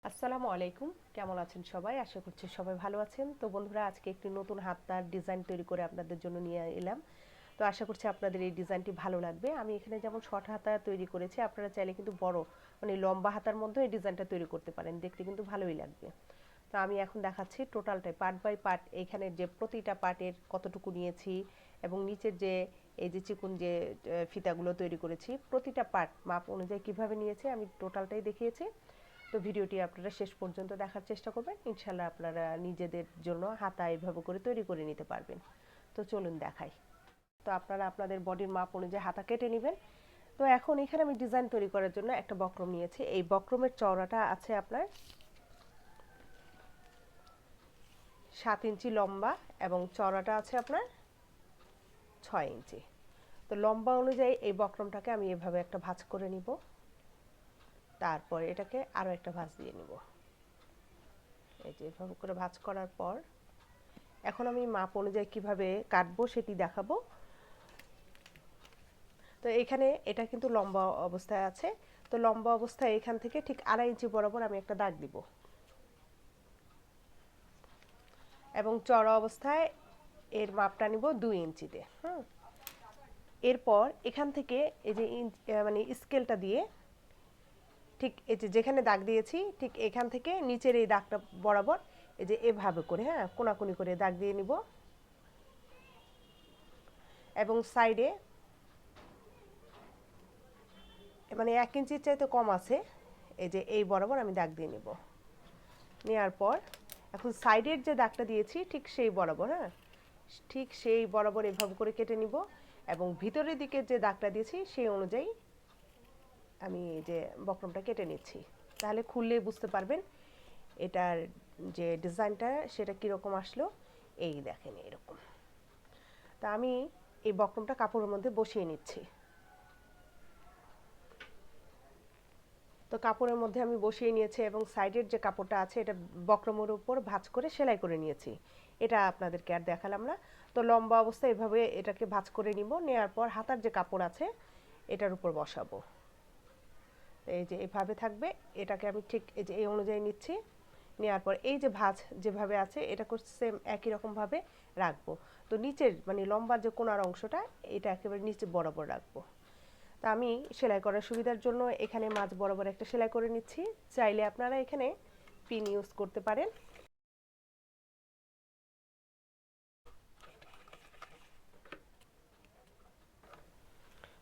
আসসালামু আলাইকুম, কেমন আছেন সবাই? আশা করছি সবাই ভালো আছেন। তো বন্ধুরা, আজকে একটি নতুন হাতার ডিজাইন তৈরি করে আপনাদের জন্য নিয়ে এলাম। তো আশা করছি আপনাদের এই ডিজাইনটি ভালো লাগবে। আমি এখানে যেমন শর্ট হাতা তৈরি করেছি, আপনারা চাইলে কিন্তু বড় মানে লম্বা হাতার মধ্যে এই ডিজাইনটা তৈরি করতে পারেন, দেখতে কিন্তু ভালোই লাগবে। তো আমি এখন দেখাচ্ছি টোটালটাই পার্ট বাই পার্ট, এইখানে যে প্রতিটা পার্টের কতটুকু নিয়েছি এবং নিচের যে এই যে চিকন যে ফিতাগুলো তৈরি করেছি, প্রতিটা পার্ট মাপ অনুযায়ী কিভাবে নিয়েছি আমি টোটালটাই দেখিয়েছি। তো ভিডিওটি আপনারা শেষ পর্যন্ত দেখার চেষ্টা করবেন, ইনশাল্লাহ আপনারা নিজেদের জন্য হাতা এভাবে করে তৈরি করে নিতে পারবেন। তো চলুন দেখাই। তো আপনারা আপনাদের বডির মাপ অনুযায়ী হাতা কেটে নেবেন। তো এখন এখানে আমি ডিজাইন তৈরি করার জন্য একটা বক্রম নিয়েছি। এই বক্রমের চওড়াটা আছে আপনার 7 ইঞ্চি লম্বা এবং চওড়াটা আছে আপনার 6 ইঞ্চি। তো লম্বা অনুযায়ী এই বক্রমটাকে আমি এভাবে একটা ভাঁজ করে নিব, তারপর এটাকে আরও একটা ভাঁজ দিয়ে নিব। এই যে এভাবে করে ভাঁজ করার পর এখন আমি মাপ অনুযায়ী কিভাবে কাটবো সেটি দেখাবো। তো এখানে এটা কিন্তু লম্বা অবস্থায় আছে। তো লম্বা অবস্থায় এখান থেকে ঠিক 2.5 ইঞ্চি বরাবর আমি একটা দাগ দিব এবং চওড়া অবস্থায় এর মাপটা নিব 2 ইঞ্চিতে। এরপর এখান থেকে এই যে মানে স্কেলটা দিয়ে ঠিক এই যে যেখানে দাগ দিয়েছি ঠিক এখান থেকে নিচের এই দাগটা বরাবর এই যে এভাবে করে কোনাকুনি করে দাগ দিয়ে নিব এবং সাইডে মানে 1 ইঞ্চির চাইতে কম আছে, এই যে এই বরাবর আমি দাগ দিয়ে নিব। নেওয়ার পর এখন সাইডের যে দাগটা দিয়েছি ঠিক সেই বরাবর ঠিক সেই বরাবর এভাবে করে কেটে নিব এবং ভিতরের দিকে যে দাগটা দিয়েছি সেই অনুযায়ী আমি এই যে বক্রমটা কেটে নিচ্ছি। তাহলে খুললেই বুঝতে পারবেন এটার যে ডিজাইনটা সেটা কীরকম আসলো। এই দেখেন এরকম। তা আমি এই বক্রমটা কাপড়ের মধ্যে বসিয়ে নিচ্ছি। তো কাপড়ের মধ্যে আমি বসিয়ে নিয়েছি এবং সাইডের যে কাপড়টা আছে এটা বক্রমের উপর ভাঁজ করে সেলাই করে নিয়েছি। এটা আপনাদেরকে আর দেখালাম না। তো লম্বা অবস্থায় এভাবে এটাকে ভাঁজ করে নিব, নেওয়ার পর হাতার যে কাপড় আছে এটার উপর বসাবো। এই যে এভাবে থাকবে, এটাকে আমি ঠিক এই যে এই অনুযায়ী নিচ্ছি। নেওয়ার পর এই যে ভাঁজ যেভাবে আছে এটা সেম একই রকমভাবে রাখবো। তো নিচের মানে লম্বা যে কোণার অংশটা এটা একেবারে নিচে বরাবর রাখবো। তা আমি সেলাই করার সুবিধার জন্য এখানে মাঝ বরাবর একটা সেলাই করে নিচ্ছি। চাইলে আপনারা এখানে পিন ইউজ করতে পারেন।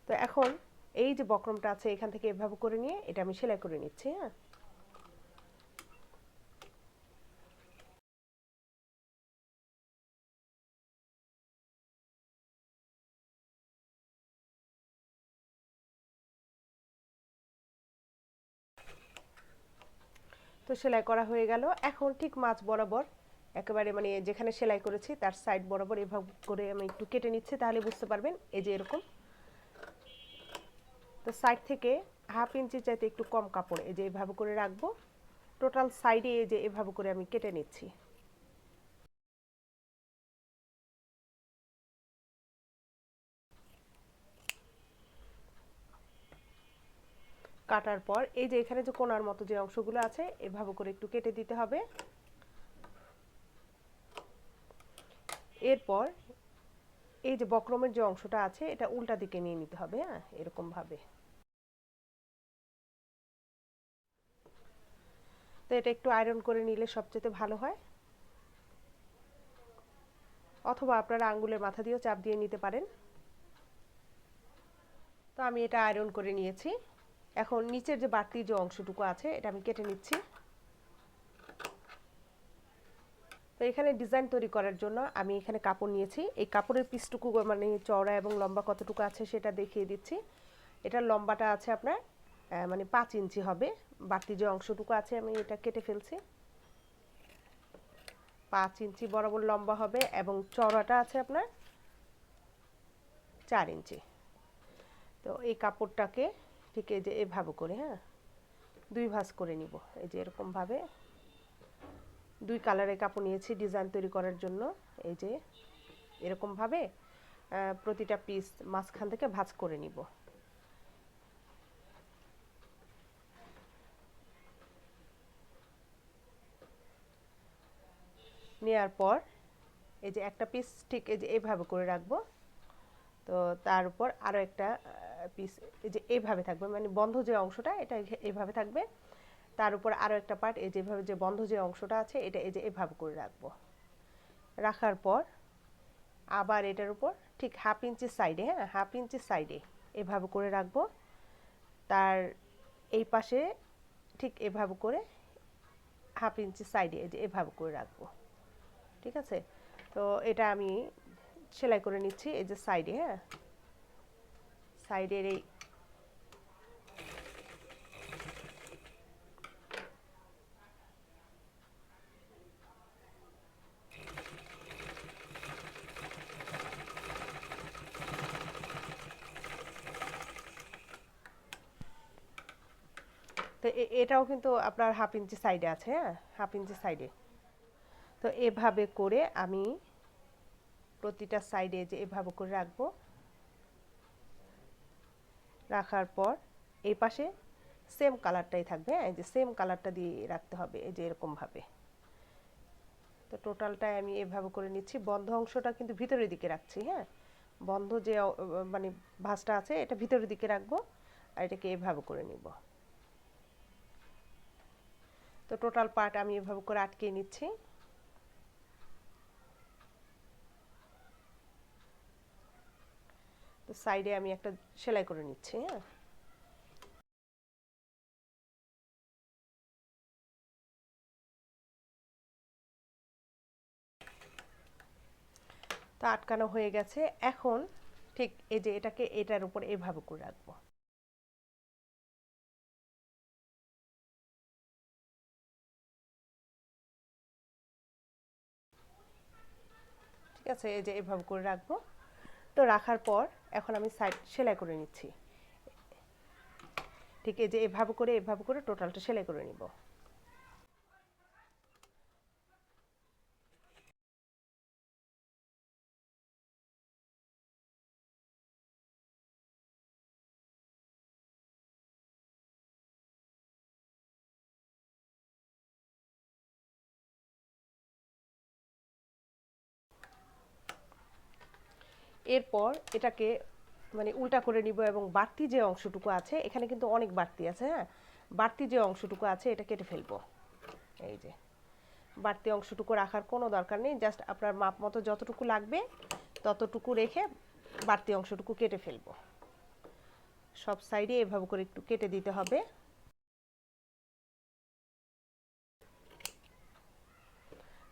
তো এখন এই যে বক্রমটা আছে এখান থেকে এভাবে করে নিয়ে এটা আমি সেলাই করে নিচ্ছি। তো সেলাই করা হয়ে গেল। এখন ঠিক মাঝ বরাবর একেবারে মানে যেখানে সেলাই করেছি তার সাইড বরাবর এভাবে করে আমি একটু কেটে নিচ্ছি, তাহলে বুঝতে পারবেন এই যে এরকম। তো সাইড থেকে 1/2 ইঞ্চি চাইতে একটু কম কাপড় এই যে এভাবে করে রাখবো। টোটাল সাইডে এই যে এভাবে করে আমি কেটে নিচ্ছি। কাটার পর এই যে এখানে যে কোণার মতো যে অংশগুলো আছে এভাবে করে একটু কেটে দিতে হবে। এরপর এই যে বক্রমের যে অংশটা আছে এটা উল্টা দিকে নিয়ে নিতে হবে, এরকম ভাবে। তো এটা একটু আয়রন করে নিলে সবচেয়ে ভালো হয়, অথবা আপনারা আঙ্গুলের মাথা দিয়েও চাপ দিয়ে নিতে পারেন। তো আমি এটা আয়রন করে নিয়েছি। এখন নিচের যে বাড়তি যে অংশটুকু আছে এটা আমি কেটে নিচ্ছি। তো এখানে ডিজাইন তৈরি করার জন্য আমি এখানে কাপড় নিয়েছি। এই কাপড়ের পিসটুকু মানে চওড়া এবং লম্বা কতটুকু আছে সেটা দেখিয়ে দিচ্ছি। এটার লম্বাটা আছে আপনার মানে 5 ইঞ্চি হবে। বাড়তি যে অংশটুকু আছে আমি এটা কেটে ফেলছি। 5 ইঞ্চি বরাবর লম্বা হবে এবং চওড়াটা আছে আপনার 4 ইঞ্চি। তো এই কাপড়টাকে ঠিক এই যে এভাবে করে দুই ভাঁজ করে নিব। এই যে এরকম ভাবে দুই কালারের কাপড় নিয়েছি ডিজাইন তৈরি করার জন্য। এই যে এরকম ভাবে প্রতিটা পিস মাঝখান থেকে ভাঁজ করে নিব। নেওয়ার পর এই যে একটা পিস ঠিক এই যে এইভাবে করে রাখবো। তো তার উপর আরও একটা পিস এই যে এইভাবে থাকবে, মানে বন্ধ যে অংশটা এটা এইভাবে থাকবে। তার উপর আরও একটা পার্ট এই যেভাবে যে বন্ধ যে অংশটা আছে এটা এই যে এইভাবে করে রাখবো। রাখার পর আবার এটার উপর ঠিক হাফ ইঞ্চি সাইডে, হ্যাঁ হাফ ইঞ্চি সাইডে এভাবে করে রাখবো। তার এই পাশে ঠিক এভাবে করে হাফ ইঞ্চি সাইডে এই যে এভাবে করে রাখবো। ঠিক আছে, তো এটা আমি সেলাই করে নিচ্ছি এই যে সাইডে, হ্যাঁ সাইডের এই তো এটাও কিন্তু আপনার হাফ ইঞ্চি সাইডে আছে, হ্যাঁ হাফ ইঞ্চি সাইডে। তো এভাবে করে আমি প্রতিটা সাইডে যে এভাবে করে রাখবো। রাখার পর এই পাশে সেম কালারটাই থাকবে, হ্যাঁ এই যে সেম কালারটা দিয়ে রাখতে হবে এই যে এরকমভাবে। তো টোটালটাই আমি এভাবে করে নিচ্ছি। বন্ধ অংশটা কিন্তু ভিতরের দিকে রাখছি, হ্যাঁ বন্ধ যে মানে ভাঁজটা আছে এটা ভিতরের দিকে রাখবো, আর এটাকে এভাবে করে নিব। তো টোটাল পার্ট আমি এভাবে করে আটকে নিচ্ছি। তো সাইডে আমি একটা সেলাই করে নিচ্ছি, হ্যাঁ তো আটকানো হয়ে গেছে। এখন ঠিক এই যে এটাকে এটার উপর এভাবে করে রাখবো। ঠিক আছে, এই যে এভাবে করে রাখবো। তো রাখার পর এখন আমি সাইড সেলাই করে নিচ্ছি। ঠিক এই যে এভাবে করে টোটালটা সেলাই করে নিব। এরপর এটাকে মানে উল্টা করে নিব এবং বাড়তি যে অংশটুকু আছে এখানে কিন্তু অনেক বাড়তি আছে, হ্যাঁ বাড়তি যে অংশটুকু আছে এটা কেটে ফেলবো। এই যে বাড়তি অংশটুকু রাখার কোনো দরকার নেই, জাস্ট আপনার মাপ মতো যতটুকু লাগবে ততটুকু রেখে বাড়তি অংশটুকু কেটে ফেলবো। সব সাইডে এভাবে করে একটু কেটে দিতে হবে।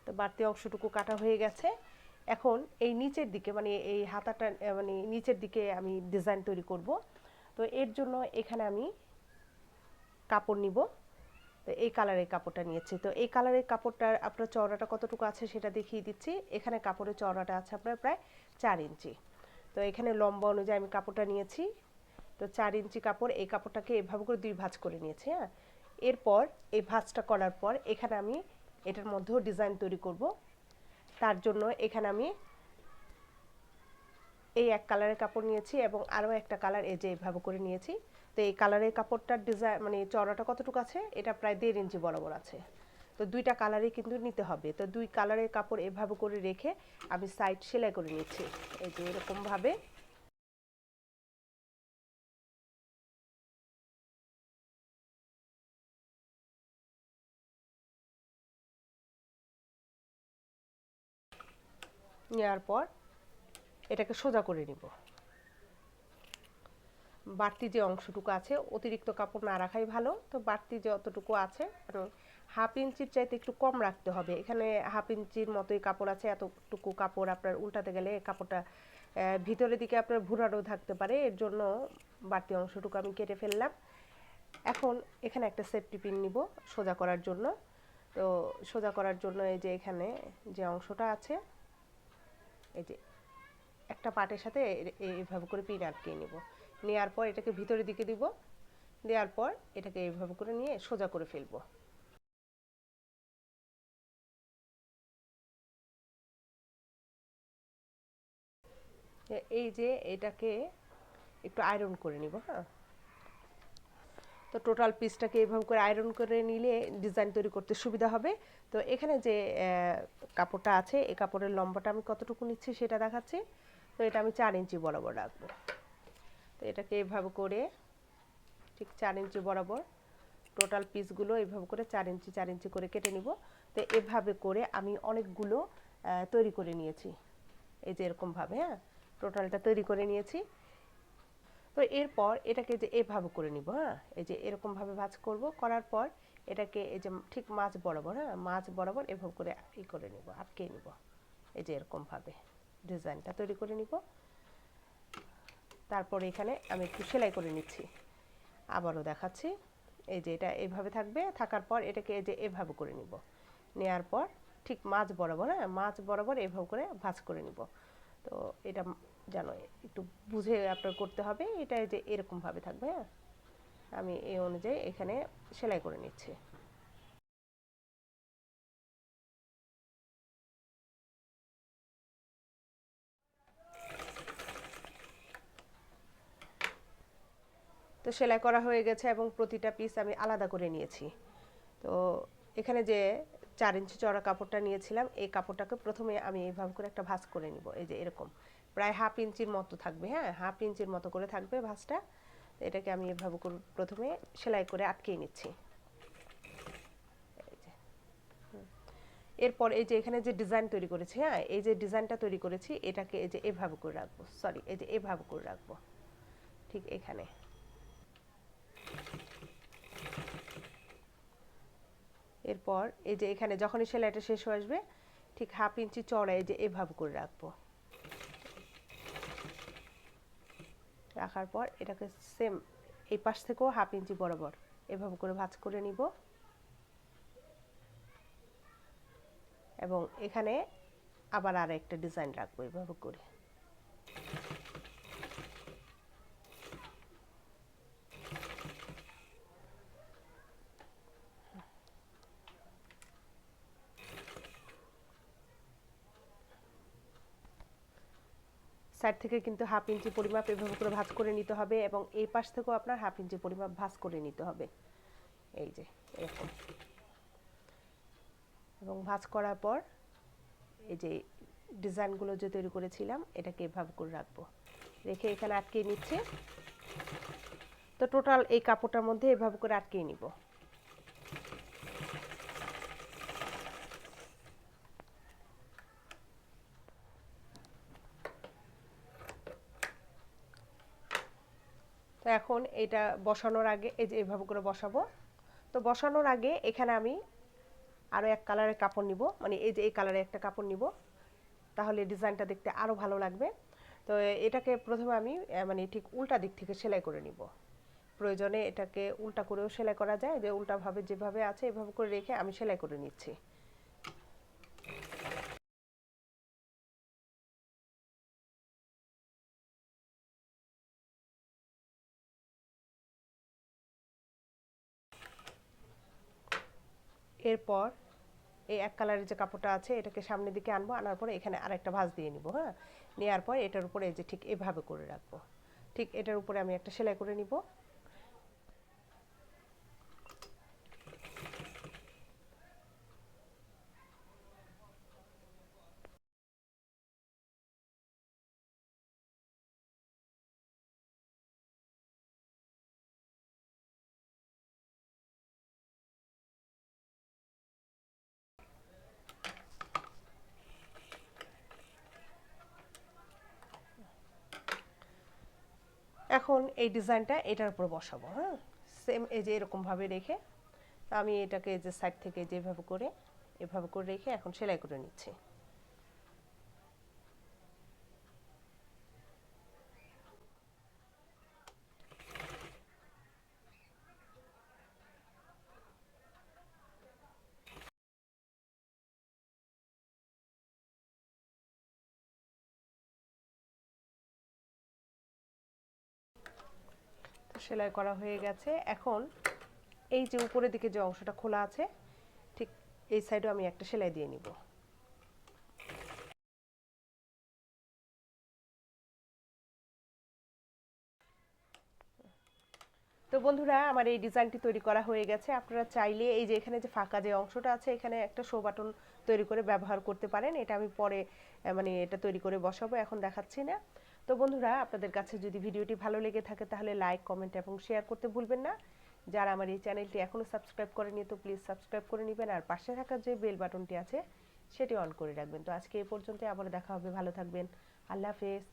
তো বাড়তি অংশটুকু কাটা হয়ে গেছে। এখন এই নিচের দিকে মানে এই হাতাটা মানে নিচের দিকে আমি ডিজাইন তৈরি করব। তো এর জন্য এখানে আমি কাপড় নিব। তো এই কালারের কাপড়টা নিয়েছি। তো এই কালারের কাপড়টার আপনার চওড়াটা কতটুকু আছে সেটা দেখিয়ে দিচ্ছি। এখানে কাপড়ের চওড়াটা আছে আপনার প্রায় 4 ইঞ্চি। তো এখানে লম্বা অনুযায়ী আমি কাপড়টা নিয়েছি। তো 4 ইঞ্চি কাপড়, এই কাপড়টাকে এভাবে করে 2 ভাঁজ করে নিয়েছি, হ্যাঁ এরপর এই ভাঁজটা করার পর এখানে আমি এটার মধ্যেও ডিজাইন তৈরি করব। তার জন্য এখানে আমি এই এক কালারের কাপড় নিয়েছি এবং আরও একটা কালার এই যে এইভাবে করে নিয়েছি। তো এই কালারের কাপড়টার ডিজাইন মানে চওড়াটা কতটুকু আছে এটা প্রায় 1.5 ইঞ্চি বরাবর আছে। তো দুইটা কালারই কিন্তু নিতে হবে। তো দুই কালারের কাপড় এভাবে করে রেখে আমি সাইড সেলাই করে নিচ্ছি এই যে এরকমভাবে। নেওয়ার পর এটাকে সোজা করে নিব। বাড়তি যে অংশটুকু আছে অতিরিক্ত কাপড় না রাখাই ভালো। তো বাড়তি যতটুকু আছে হাফ ইঞ্চির চাইতে একটু কম রাখতে হবে। এখানে হাফ ইঞ্চির মতোই কাপড় আছে, এতটুকু কাপড় আপনার উল্টাতে গেলে কাপড়টা ভিতরের দিকে আপনার ভুরানো থাকতে পারে, এর জন্য বাড়তি অংশটুকু আমি কেটে ফেললাম। এখন এখানে একটা সেফটি পিন নিব সোজা করার জন্য। তো সোজা করার জন্য এই যে এখানে যে অংশটা আছে এই যে একটা পাটের সাথে এইভাবে করে পিন আটকিয়ে নিব। নেওয়ার পর এটাকে ভিতরের দিকে দিব। দেওয়ার পর এটাকে এইভাবে করে নিয়ে সোজা করে ফেলবো। এই যে এটাকে একটু আয়রন করে নিব, হ্যাঁ তো টোটাল পিসটাকে এভাবে করে আয়রন করে নিলে ডিজাইন তৈরি করতে সুবিধা হবে। তো এখানে যে কাপড়টা আছে এই কাপড়ের লম্বাটা আমি কতটুকু নিচ্ছি সেটা দেখাচ্ছি। তো এটা আমি 4 ইঞ্চি বরাবর রাখবো। তো এটাকে এভাবে করে ঠিক 4 ইঞ্চি বরাবর টোটাল পিসগুলো এভাবে করে 4 ইঞ্চি 4 ইঞ্চি করে কেটে নিব। তো এভাবে করে আমি অনেকগুলো তৈরি করে নিয়েছি, এই যে এরকমভাবে, হ্যাঁ, টোটালটা তৈরি করে নিয়েছি। তো এরপর এটাকে যে এভাবে করে নিব, হ্যাঁ, এই যে এরকমভাবে ভাঁজ করব, করার পর এটাকে এই যে ঠিক মাছ বরাবর, হ্যাঁ, মাছ বরাবর এভাবে করে করে নিব, আটকে নিব, এই যে এরকমভাবে ডিজাইনটা তৈরি করে নিব। তারপর এখানে আমি একটু সেলাই করে নিচ্ছি, আবারও দেখাচ্ছি। এই যে এটা এইভাবে থাকবে, থাকার পর এটাকে এই যে এভাবে করে নিব, নেওয়ার পর ঠিক মাছ বরাবর, হ্যাঁ, মাছ বরাবর এভাবে করে ভাঁজ করে নিব। তো এটা জানো একটু বুঝে আপনার করতে হবে, এটা যে এরকমভাবে থাকবে, হ্যাঁ, আমি এই অনুযায়ী এখানে সেলাই করে নিচ্ছি। তো সেলাই করা হয়ে গেছে এবং প্রতিটা পিস আমি আলাদা করে নিয়েছি। তো এখানে যে 4 ইঞ্চি চড়া কাপড়টা নিয়েছিলাম এই কাপড়টাকে প্রথমে আমি এইভাবে করে একটা ভাঁজ করে নিব, এই যে এরকম প্রায় হাফ ইঞ্চির মতো থাকবে, হ্যাঁ, হাফ ইঞ্চির মতো করে থাকবে ভাঁজটা। এটাকে আমি এভাবে করে প্রথমে সেলাই করে আটকে নিচ্ছি। এরপর এই যে এখানে যে ডিজাইন তৈরি করেছি, হ্যাঁ, এই যে ডিজাইনটা তৈরি করেছি এটাকে এই যে এভাবে করে রাখবো, সরি, এই যে এভাবে করে রাখবো ঠিক এখানে। এরপর এই যে এখানে যখনই সেলাইটা শেষ হয়ে আসবে ঠিক হাফ ইঞ্চি চড়া এই যে এভাবে করে রাখবো, রাখার পর এটাকে সেম এই পাশ থেকেও হাফ ইঞ্চি বরাবর এভাবে করে ভাঁজ করে নিব এবং এখানে আবার আর একটা ডিজাইন রাখবো এভাবে করে। সাইড থেকে কিন্তু হাফ ইঞ্চি পরিমাপ এভাবে করে ভাঁজ করে নিতে হবে এবং এই পাশ থেকেও আপনার হাফ ইঞ্চি পরিমাপ ভাঁজ করে নিতে হবে, এই যে এরকম। এবং ভাঁজ করার পর এই যে ডিজাইনগুলো যে তৈরি করেছিলাম এটাকে এভাবে করে রাখবো, রেখে এখানে আটকে নিচ্ছে। তো টোটাল এই কাপড়টার মধ্যে এভাবে করে আটকে নিব। তো এখন এটা বসানোর আগে এই যে এভাবে করে বসাবো। তো বসানোর আগে এখানে আমি আরও এক কালারের কাপড় নিব, মানে এই যে এই কালারের একটা কাপড় নিব, তাহলে ডিজাইনটা দেখতে আরও ভালো লাগবে। তো এটাকে প্রথমে আমি মানে ঠিক উল্টা দিক থেকে সেলাই করে নিব। প্রয়োজনে এটাকে উল্টা করেও সেলাই করা যায়, যে উল্টাভাবে যেভাবে আছে এভাবে করে রেখে আমি সেলাই করে নিচ্ছি। এরপর এই এক কালারের যে কাপড়টা আছে এটাকে সামনের দিকে আনবো, আনার পরে এখানে আরেকটা ভাঁজ দিয়ে নিব, হ্যাঁ, নেওয়ার পর এটার উপরে এই যে ঠিক এভাবে করে রাখবো, ঠিক এটার উপরে আমি একটা সেলাই করে নিব। এখন এই ডিজাইনটা এটার উপর বসাবো, হ্যাঁ, সেম এই যে এরকমভাবে রেখে আমি এটাকে এই যে সাইড থেকে যেভাবে করে এভাবে করে রেখে এখন সেলাই করে নিচ্ছি। তো সেলাই করা হয়ে গেছে। এখন এই যে উপরের দিকে যে অংশটা খোলা আছে ঠিক এই সাইডেও আমি একটা সেলাই দিয়ে নিব। তো বন্ধুরা আমার এই ডিজাইনটি তৈরি করা হয়ে গেছে। আপনারা চাইলে এই যে এখানে যে ফাঁকা যে অংশটা আছে এখানে একটা শো বাটন তৈরি করে ব্যবহার করতে পারেন। এটা আমি পরে মানে এটা তৈরি করে বসাবো, এখন দেখাচ্ছি না। তো বন্ধুরা আপনাদের কাছে যদি ভিডিওটি ভালো লেগে থাকে তাহলে লাইক, কমেন্ট এবং শেয়ার করতে ভুলবেন না। যারা আমার এই চ্যানেলটি এখনও সাবস্ক্রাইব করেনি তো প্লিজ সাবস্ক্রাইব করে নেবেন, আর পাশে থাকা যে বেল বাটনটি আছে সেটি অন করে রাখবেন। তো আজকে এই পর্যন্ত, আবার দেখা হবে, ভালো থাকবেন, আল্লাহ হাফেজ।